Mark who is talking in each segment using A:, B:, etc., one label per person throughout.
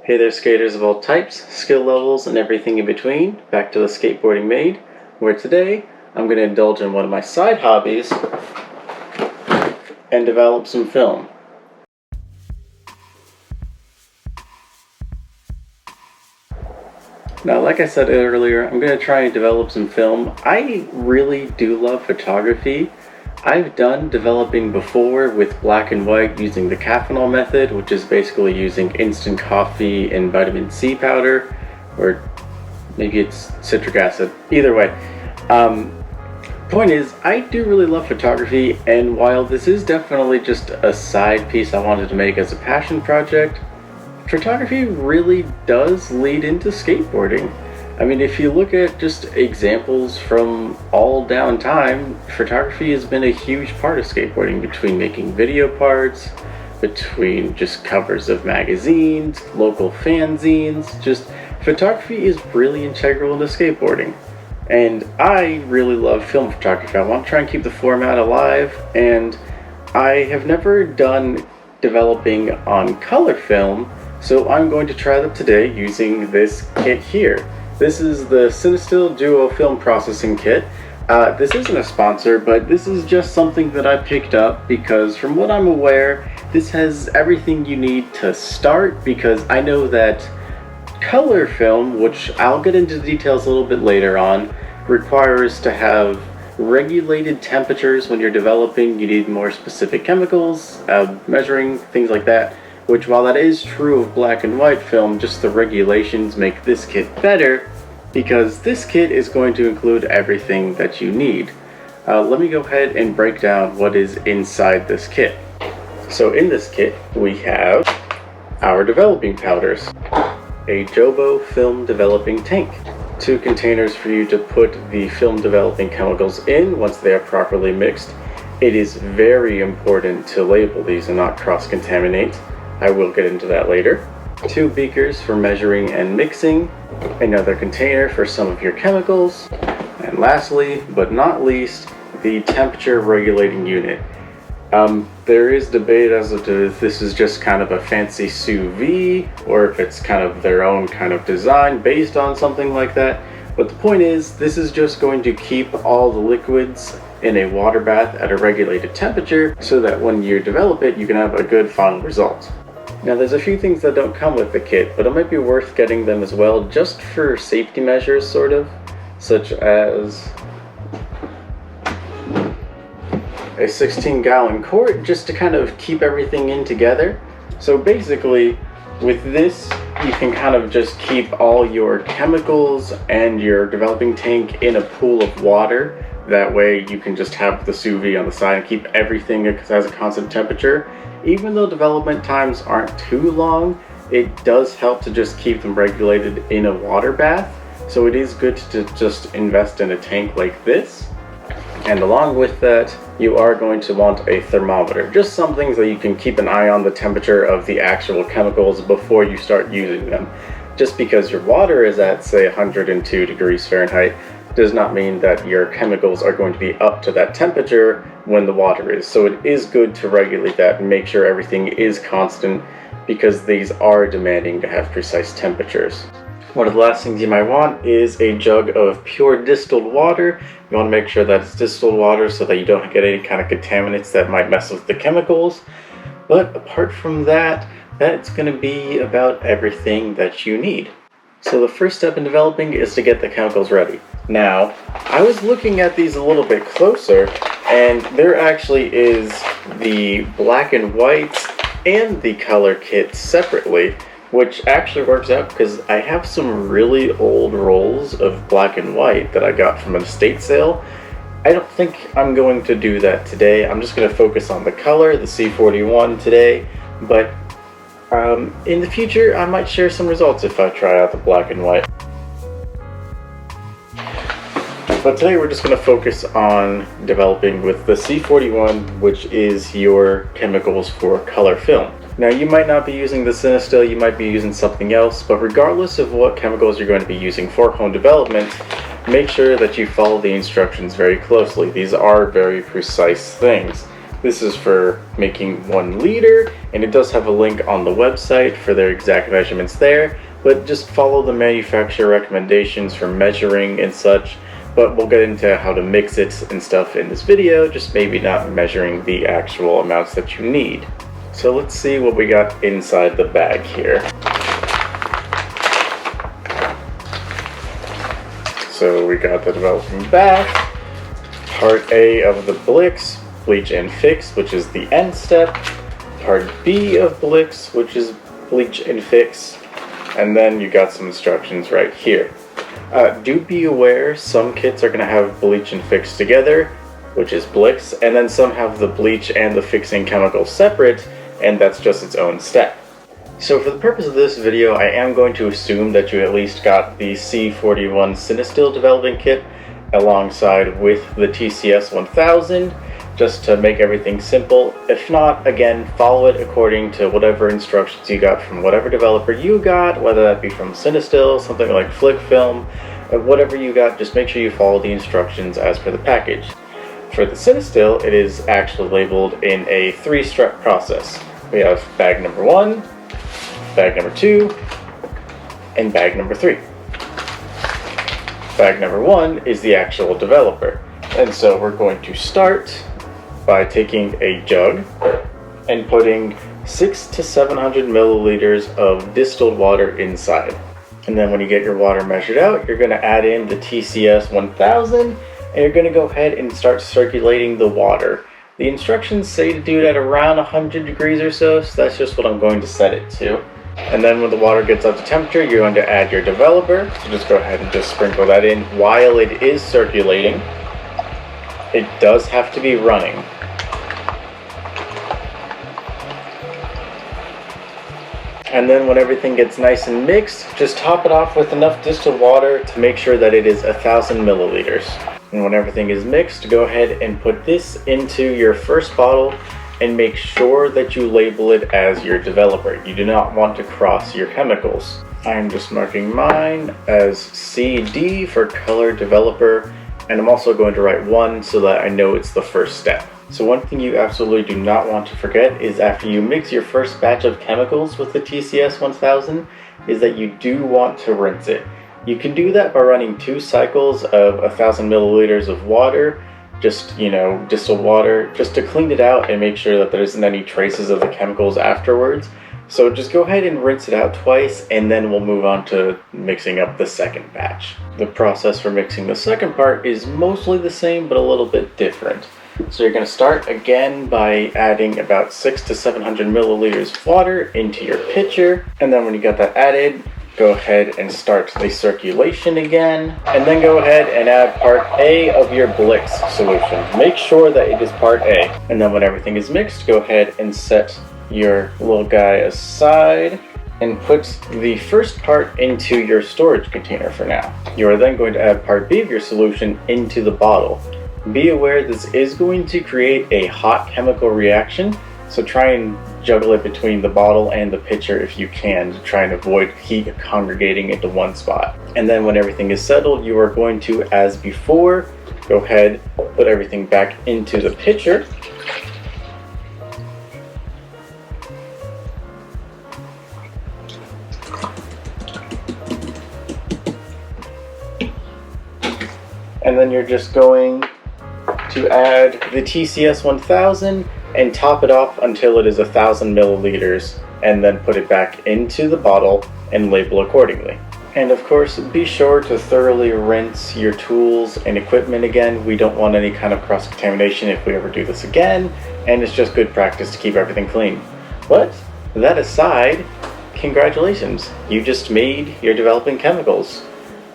A: Hey there, skaters of all types, skill levels, and everything in between. Back to the Skateboarding Made, where today I'm going to indulge in one of my side hobbies and develop some film. Now, like I said earlier, I'm going to try and develop some film. I really do love photography. I've done developing before with black and white using the Caffenol method, which is basically using instant coffee and vitamin C powder, or maybe it's citric acid. Either way. Point is, I do really love photography, and while this is definitely just a side piece I wanted to make as a passion project, photography really does lead into skateboarding. I mean, if you look at just examples from all down time, photography has been a huge part of skateboarding, between making video parts, between just covers of magazines, local fanzines. Just photography is really integral into skateboarding. And I really love film photography. I want to try and keep the format alive, and I have never done developing on color film, so I'm going to try that today using this kit here. This is the Cinestill Duo Film Processing Kit. This isn't a sponsor, but this is just something that I picked up because, from what I'm aware, this has everything you need to start, because I know that color film, which I'll get into details a little bit later on, requires to have regulated temperatures when you're developing. You need more specific chemicals, measuring, things like that. Which, while that is true of black and white film, just the regulations make this kit better, because this kit is going to include everything that you need. Let me go ahead and break down what is inside this kit. So in this kit, we have our developing powders, a Jobo film developing tank, 2 containers for you to put the film developing chemicals in once they are properly mixed. It is very important to label these and not cross-contaminate. I will get into that later. 2 beakers for measuring and mixing, another container for some of your chemicals, and lastly, but not least, the temperature regulating unit. There is debate as to if this is just kind of a fancy sous vide, or if it's kind of their own kind of design based on something like that. But the point is, this is just going to keep all the liquids in a water bath at a regulated temperature, so that when you develop it, you can have a good final result. Now, there's a few things that don't come with the kit, but it might be worth getting them as well, just for safety measures, sort of, such as a 16-gallon quart, just to kind of keep everything in together. So basically, with this, you can kind of just keep all your chemicals and your developing tank in a pool of water. That way you can just have the sous vide on the side and keep everything as a constant temperature. Even though development times aren't too long, it does help to just keep them regulated in a water bath. So it is good to just invest in a tank like this. And along with that, you are going to want a thermometer. Just something so you can keep an eye on the temperature of the actual chemicals before you start using them. Just because your water is at, say, 102 degrees Fahrenheit, does not mean that your chemicals are going to be up to that temperature when the water is. So it is good to regulate that and make sure everything is constant, because these are demanding to have precise temperatures. One of the last things you might want is a jug of pure distilled water. You want to make sure that it's distilled water so that you don't get any kind of contaminants that might mess with the chemicals. But apart from that, that's going to be about everything that you need. So the first step in developing is to get the chemicals ready. Now, I was looking at these a little bit closer, and there actually is the black and whites and the color kit separately, which actually works out because I have some really old rolls of black and white that I got from an estate sale. I don't think I'm going to do that today. I'm just going to focus on the color, the C41 today, but in the future I might share some results if I try out the black and white. But today we're just going to focus on developing with the C41, which is your chemicals for color film. Now, you might not be using the Cinestill, you might be using something else, but regardless of what chemicals you're going to be using for home development, make sure that you follow the instructions very closely. These are very precise things. This is for making 1 liter, and it does have a link on the website for their exact measurements there, but just follow the manufacturer recommendations for measuring and such. But we'll get into how to mix it and stuff in this video, just maybe not measuring the actual amounts that you need. So let's see what we got inside the bag here. So we got the developing bath, part A of the Blix, bleach and fix, which is the end step, part B of Blix, which is bleach and fix, and then you got some instructions right here. Do be aware, some kits are going to have bleach and fix together, which is Blix, and then some have the bleach and the fixing chemical separate, and that's just its own step. So for the purpose of this video, I am going to assume that you at least got the C41 Cinestill developing kit alongside with the TCS 1000, just to make everything simple. If not, again, follow it according to whatever instructions you got from whatever developer you got, whether that be from Cinestill, something like Flickfilm, whatever you got, just make sure you follow the instructions as per the package. For the Cinestill, it is actually labeled in a 3-step process. We have bag number 1, bag number 2, and bag number 3. Bag number 1 is the actual developer, and so we're going to start by taking a jug and putting 600 to 700 milliliters of distilled water inside. And then when you get your water measured out, you're going to add in the TCS 1000, and you're going to go ahead and start circulating the water. The instructions say to do it at around 100 degrees or so that's just what I'm going to set it to. And then when the water gets up to temperature, you're going to add your developer. So just go ahead and just sprinkle that in while it is circulating. It does have to be running. And then when everything gets nice and mixed, just top it off with enough distilled water to make sure that it is 1000 milliliters. And when everything is mixed, go ahead and put this into your first bottle and make sure that you label it as your developer. You do not want to cross your chemicals. I'm just marking mine as CD for color developer, and I'm also going to write 1 so that I know it's the first step. So one thing you absolutely do not want to forget is after you mix your first batch of chemicals with the TCS 1000 is that you do want to rinse it. You can do that by running 2 cycles of 1000 milliliters of water, just, distilled water, just to clean it out and make sure that there isn't any traces of the chemicals afterwards. So just go ahead and rinse it out twice, and then we'll move on to mixing up the second batch. The process for mixing the second part is mostly the same, but a little bit different. So you're going to start again by adding about 600 to 700 milliliters of water into your pitcher, and then when you got that added, go ahead and start the circulation again, and then go ahead and add part A of your Blix solution. Make sure that it is part A, and then when everything is mixed, go ahead and set your little guy aside and put the first part into your storage container for now. You are then going to add part B of your solution into the bottle. Be aware this is going to create a hot chemical reaction, so try and juggle it between the bottle and the pitcher if you can to try and avoid heat congregating into one spot. And then when everything is settled, you are going to, as before, go ahead, put everything back into the pitcher. And then you're just going to add the TCS 1000 and top it off until it is 1000 milliliters, and then put it back into the bottle and label accordingly. And of course, be sure to thoroughly rinse your tools and equipment again. We don't want any kind of cross-contamination if we ever do this again, and it's just good practice to keep everything clean. But that aside, congratulations, you just made your developing chemicals.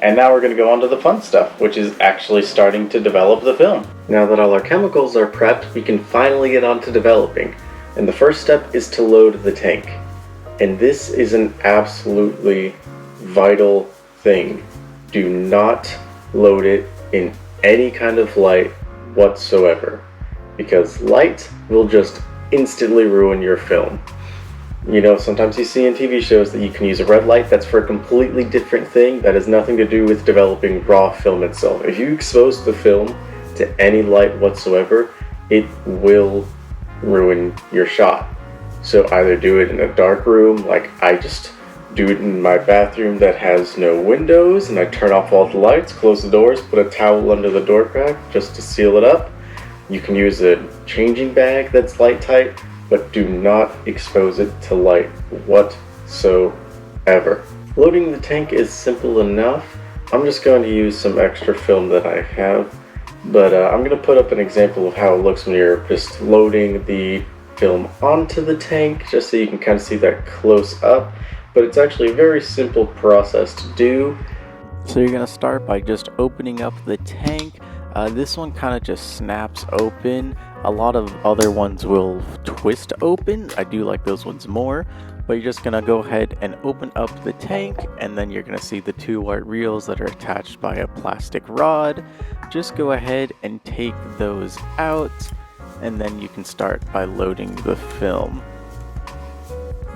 A: And now we're going to go on to the fun stuff, which is actually starting to develop the film. Now that all our chemicals are prepped, we can finally get on to developing. And the first step is to load the tank. And this is an absolutely vital thing. Do not load it in any kind of light whatsoever, because light will just instantly ruin your film. You know, sometimes you see in TV shows that you can use a red light. That's for a completely different thing that has nothing to do with developing raw film itself. If you expose the film to any light whatsoever, it will ruin your shot. So either do it in a dark room, like I just do it in my bathroom that has no windows, and I turn off all the lights, close the doors, put a towel under the door crack just to seal it up. You can use a changing bag that's light tight, but do not expose it to light whatsoever. Loading the tank is simple enough. I'm just going to use some extra film that I have, but I'm going to put up an example of how it looks when you're just loading the film onto the tank, just so you can kind of see that close up. But it's actually a very simple process to do. So you're going to start by just opening up the tank. This one kind of just snaps open. A lot of other ones will twist open. I do like those ones more. But you're just going to go ahead and open up the tank, and then you're going to see the two white reels that are attached by a plastic rod. Just go ahead and take those out, and then you can start by loading the film.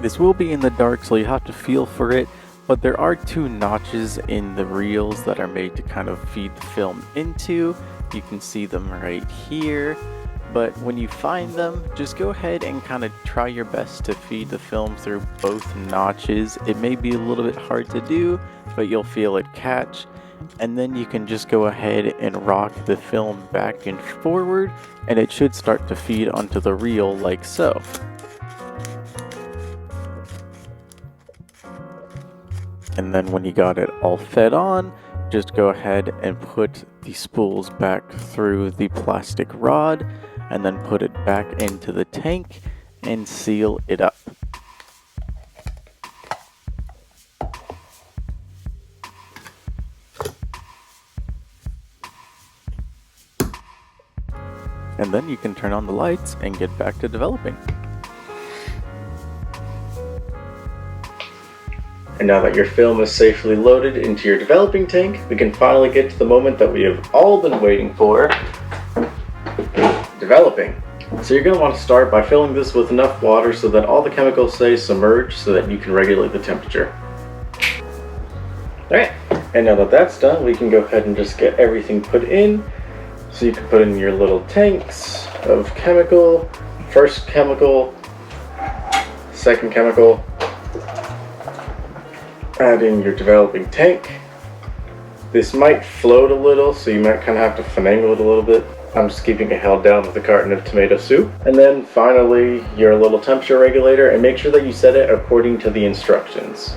A: This will be in the dark, so you have to feel for it, but there are two notches in the reels that are made to kind of feed the film into. You can see them right here, but when you find them, just go ahead and kind of try your best to feed the film through both notches. It may be a little bit hard to do, but you'll feel it catch. And then you can just go ahead and rock the film back and forward, and it should start to feed onto the reel like so. And then when you got it all fed on, just go ahead and put the spools back through the plastic rod, and then put it back into the tank and seal it up. And then you can turn on the lights and get back to developing. And now that your film is safely loaded into your developing tank, we can finally get to the moment that we have all been waiting for: developing. So you're going to want to start by filling this with enough water so that all the chemicals stay submerged, so that you can regulate the temperature. Alright, and now that that's done, we can go ahead and just get everything put in. So you can put in your little tanks of chemical, first chemical, second chemical, add in your developing tank. This might float a little, so you might kind of have to finagle it a little bit. I'm just keeping it held down with a carton of tomato soup. And then finally, your little temperature regulator, and make sure that you set it according to the instructions.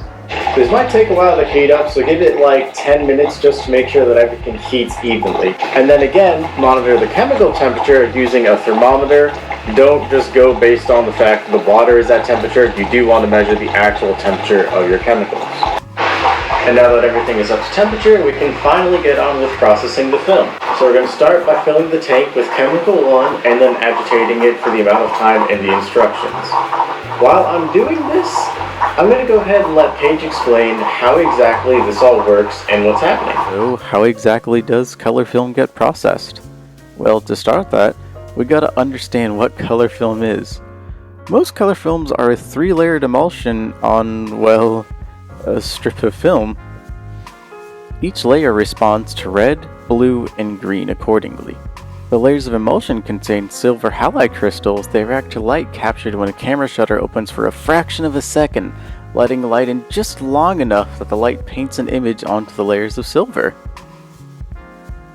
A: This might take a while to heat up, so give it like 10 minutes just to make sure that everything heats evenly. And then again, monitor the chemical temperature using a thermometer. Don't just go based on the fact that the water is at temperature. You do want to measure the actual temperature of your chemicals. And now that everything is up to temperature, we can finally get on with processing the film. So we're going to start by filling the tank with chemical 1 and then agitating it for the amount of time in the instructions. While I'm doing this, I'm going to go ahead and let Paige explain how exactly this all works and what's happening.
B: So how exactly does color film get processed? Well, to start that, we gotta understand what color film is. Most color films are a 3-layered emulsion on, well, a strip of film. Each layer responds to red, blue, and green accordingly. The layers of emulsion contain silver halide crystals. They react to light captured when a camera shutter opens for a fraction of a second, letting light in just long enough that the light paints an image onto the layers of silver.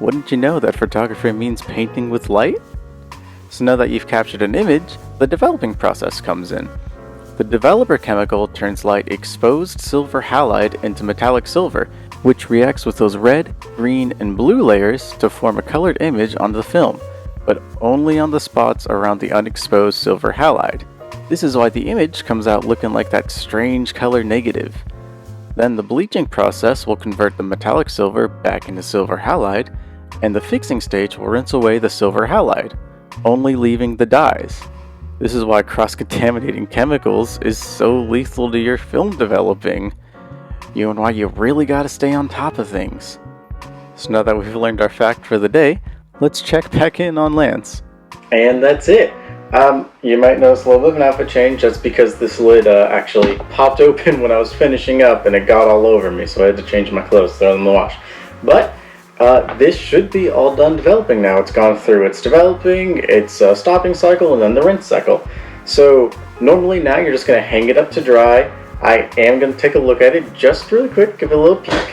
B: Wouldn't you know that photography means painting with light? So now that you've captured an image, the developing process comes in. The developer chemical turns light exposed silver halide into metallic silver, which reacts with those red, green, and blue layers to form a colored image on the film, but only on the spots around the unexposed silver halide. This is why the image comes out looking like that strange color negative. Then the bleaching process will convert the metallic silver back into silver halide, and the fixing stage will rinse away the silver halide, only leaving the dyes. This is why cross-contaminating chemicals is so lethal to your film developing. And why you really gotta stay on top of things. So now that we've learned our fact for the day, let's check back in on Lance.
A: And that's it. You might notice a little bit of an outfit change. That's because this lid actually popped open when I was finishing up and it got all over me, so I had to change my clothes, throw them in the wash. But This should be all done developing now. It's gone through its developing, its stopping cycle, and then the rinse cycle. So normally now you're just going to hang it up to dry. I am going to take a look at it just really quick, give it a little peek.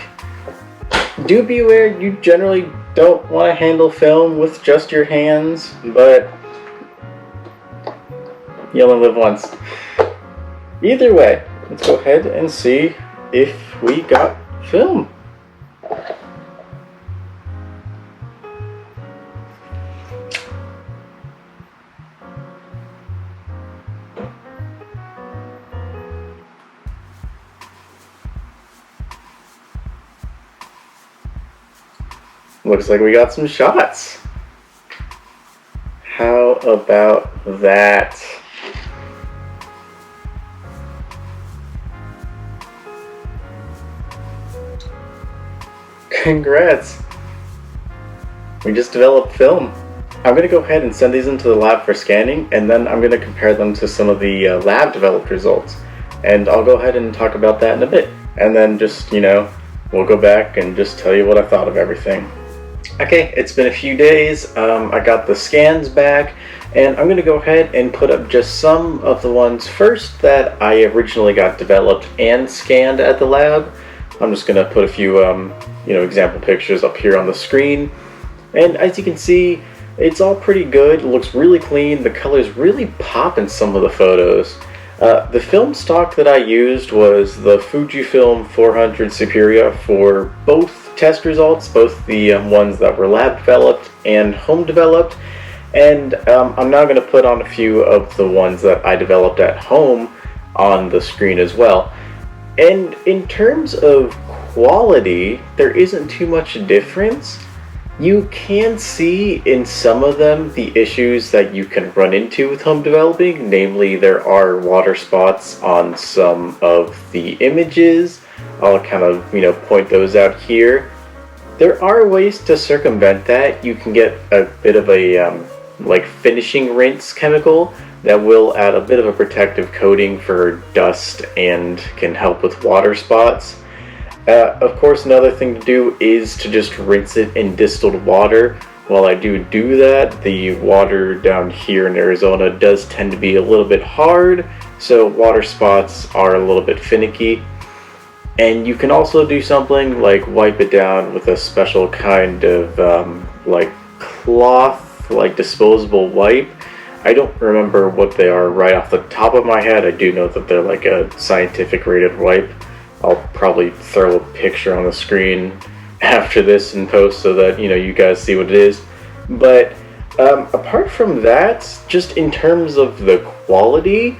A: Do be aware you generally don't want to handle film with just your hands, but you only live once. Either way, let's go ahead and see if we got film. Looks like we got some shots. How about that? Congrats! We just developed film. I'm going to go ahead and send these into the lab for scanning, and then I'm going to compare them to some of the lab developed results. And I'll go ahead and talk about that in a bit. And then just, we'll go back and just tell you what I thought of everything. Okay, it's been a few days. I got the scans back, and I'm going to go ahead and put up just some of the ones first that I originally got developed and scanned at the lab. I'm just going to put a few, example pictures up here on the screen. And as you can see, it's all pretty good. It looks really clean. The colors really pop in some of the photos. The film stock that I used was the Fujifilm 400 Superior for both test results, both the ones that were lab developed and home developed. And I'm now going to put on a few of the ones that I developed at home on the screen as well. And in terms of quality, there isn't too much difference. You can see in some of them the issues that you can run into with home developing, namely there are water spots on some of the images. I'll kind of, point those out here. There are ways to circumvent that. You can get a bit of a finishing rinse chemical that will add a bit of a protective coating for dust and can help with water spots. Of course, another thing to do is to just rinse it in distilled water. While I do that, the water down here in Arizona does tend to be a little bit hard, so water spots are a little bit finicky. And you can also do something like wipe it down with a special kind of cloth, disposable wipe. I don't remember what they are right off the top of my head. I do know that they're like a scientific rated wipe. I'll probably throw a picture on the screen after this in post so that you guys see what it is. But apart from that, just in terms of the quality,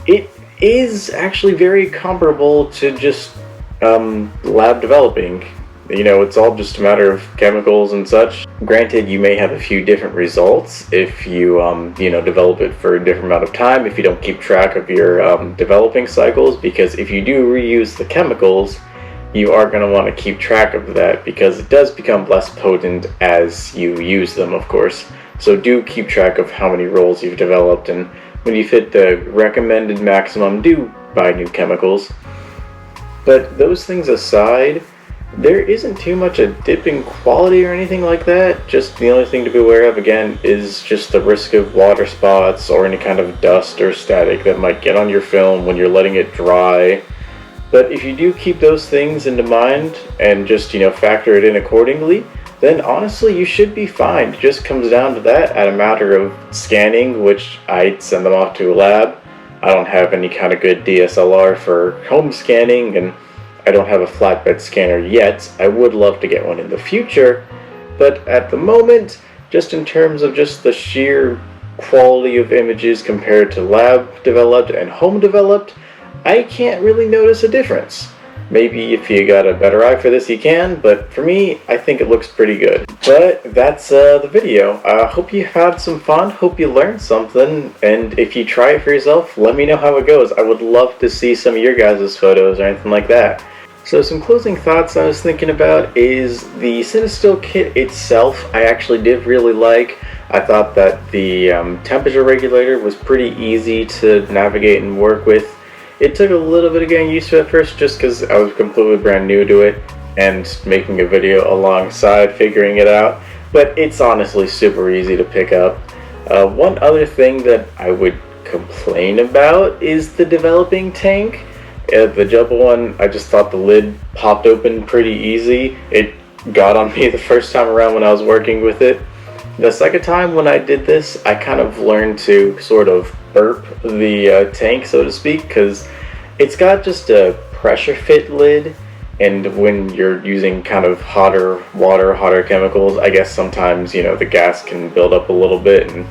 A: it is actually very comparable to just lab developing. It's all just a matter of chemicals and such. Granted, you may have a few different results if you develop it for a different amount of time, if you don't keep track of your developing cycles, because if you do reuse the chemicals, you are going to want to keep track of that because it does become less potent as you use them, of course. So do keep track of how many rolls you've developed, and when you've hit the recommended maximum, do buy new chemicals. But those things aside, there isn't too much a dip in quality or anything like that. Just the only thing to be aware of, again, is just the risk of water spots or any kind of dust or static that might get on your film when you're letting it dry. But if you do keep those things into mind and just, factor it in accordingly, then honestly you should be fine. It just comes down to that at a matter of scanning, which I'd send them off to a lab. I don't have any kind of good DSLR for home scanning, and I don't have a flatbed scanner yet. I would love to get one in the future, but at the moment, just in terms of just the sheer quality of images compared to lab developed and home developed, I can't really notice a difference. Maybe if you got a better eye for this you can, but for me, I think it looks pretty good. But that's the video. Hope you had some fun, hope you learned something, and if you try it for yourself, let me know how it goes. I would love to see some of your guys' photos or anything like that. So some closing thoughts I was thinking about is the Cinestill kit itself I actually did really like. I thought that the temperature regulator was pretty easy to navigate and work with. It took a little bit of getting used to at first just because I was completely brand new to it, and making a video alongside figuring it out, but it's honestly super easy to pick up. One other thing that I would complain about is the developing tank. The jumbo one, I just thought the lid popped open pretty easy. It got on me the first time around when I was working with it. The second time when I did this, I kind of learned to sort of burp the tank, so to speak, because it's got just a pressure fit lid, and when you're using kind of hotter water, hotter chemicals, I guess sometimes, the gas can build up a little bit and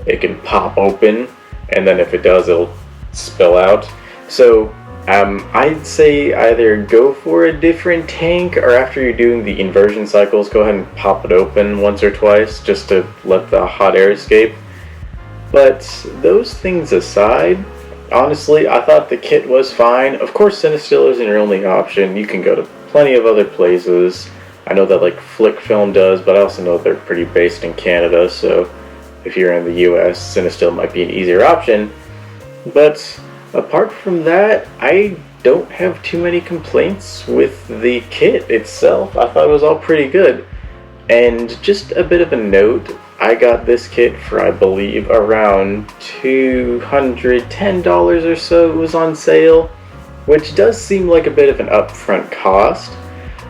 A: it can pop open, and then if it does, it'll spill out. So I'd say either go for a different tank, or after you're doing the inversion cycles, go ahead and pop it open once or twice just to let the hot air escape. But those things aside, honestly, I thought the kit was fine. Of course, Cinestill isn't your only option. You can go to plenty of other places. I know that Flick Film does, but I also know they're pretty based in Canada, so if you're in the US, Cinestill might be an easier option. But apart from that, I don't have too many complaints with the kit itself. I thought it was all pretty good. And just a bit of a note, I got this kit for, I believe, around $210 or so. It was on sale, which does seem like a bit of an upfront cost.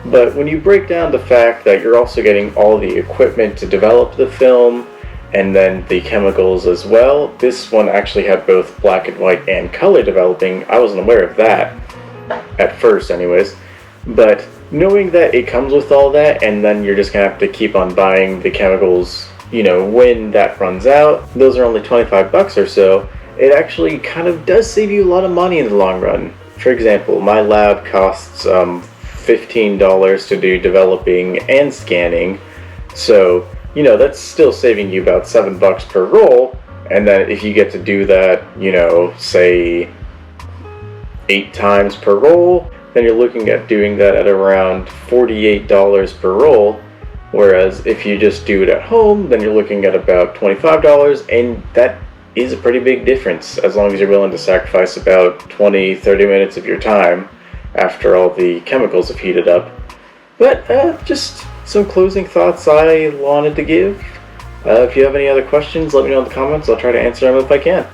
A: But when you break down the fact that you're also getting all the equipment to develop the film, and then the chemicals as well, this one actually had both black and white and color developing. I wasn't aware of that, at first anyways. But knowing that it comes with all that, and then you're just gonna have to keep on buying the chemicals, when that runs out, those are only 25 bucks or so, it actually kind of does save you a lot of money in the long run. For example, my lab costs $15 to do developing and scanning, so that's still saving you about $7 per roll. And then if you get to do that, say 8 times per roll, then you're looking at doing that at around $48 per roll. Whereas if you just do it at home, then you're looking at about $25, and that is a pretty big difference as long as you're willing to sacrifice about 20-30 minutes of your time after all the chemicals have heated up. But just some closing thoughts I wanted to give. If you have any other questions, let me know in the comments. I'll try to answer them if I can.